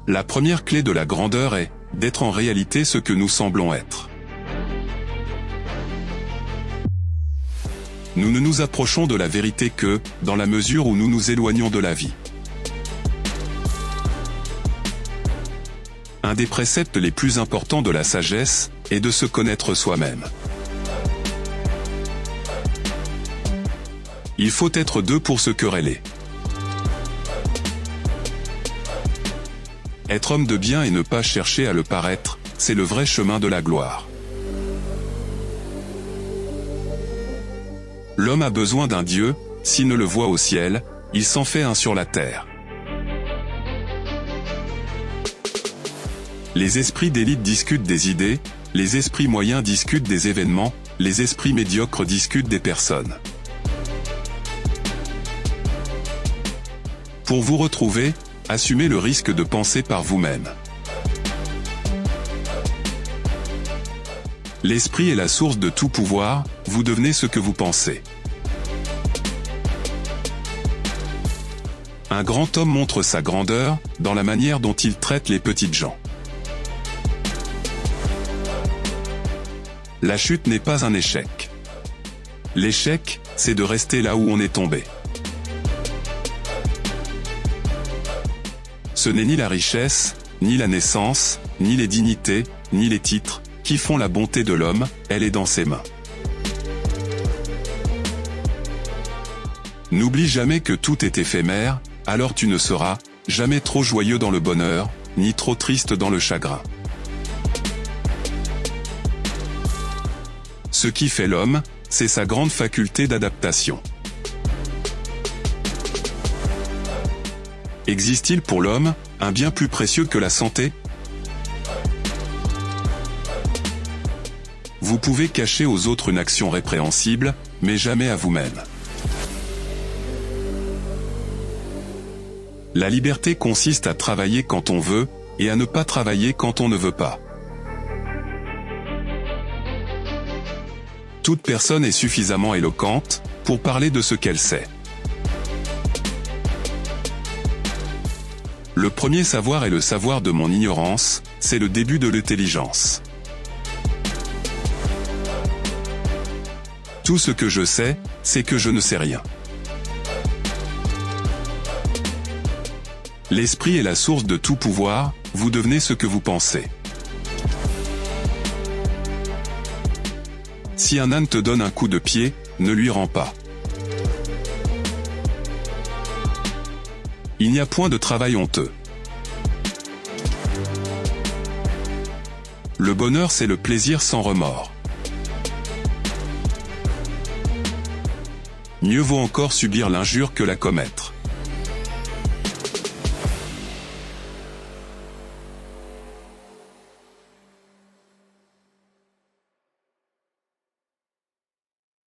La première clé de la grandeur est d'être en réalité ce que nous semblons être. Nous ne nous approchons de la vérité que dans la mesure où nous nous éloignons de la vie. Un des préceptes les plus importants de la sagesse est de se connaître soi-même. Il faut être deux pour se quereller. Être homme de bien et ne pas chercher à le paraître, c'est le vrai chemin de la gloire. L'homme a besoin d'un Dieu, s'il ne le voit au ciel, il s'en fait un sur la terre. Les esprits d'élite discutent des idées, les esprits moyens discutent des événements, les esprits médiocres discutent des personnes. Pour vous retrouver, assumez le risque de penser par vous-même. L'esprit est la source de tout pouvoir, vous devenez ce que vous pensez. Un grand homme montre sa grandeur dans la manière dont il traite les petites gens. La chute n'est pas un échec. L'échec, c'est de rester là où on est tombé. Ce n'est ni la richesse, ni la naissance, ni les dignités, ni les titres, qui font la bonté de l'homme, elle est dans ses mains. N'oublie jamais que tout est éphémère, alors tu ne seras jamais trop joyeux dans le bonheur, ni trop triste dans le chagrin. Ce qui fait l'homme, c'est sa grande faculté d'adaptation. Existe-t-il pour l'homme un bien plus précieux que la santé ? Vous pouvez cacher aux autres une action répréhensible, mais jamais à vous-même. La liberté consiste à travailler quand on veut, et à ne pas travailler quand on ne veut pas. Toute personne est suffisamment éloquente pour parler de ce qu'elle sait. Le premier savoir est le savoir de mon ignorance, c'est le début de l'intelligence. Tout ce que je sais, c'est que je ne sais rien. L'esprit est la source de tout pouvoir, vous devenez ce que vous pensez. Si un âne te donne un coup de pied, ne lui rends pas. Il n'y a point de travail honteux. Le bonheur, c'est le plaisir sans remords. Mieux vaut encore subir l'injure que la commettre.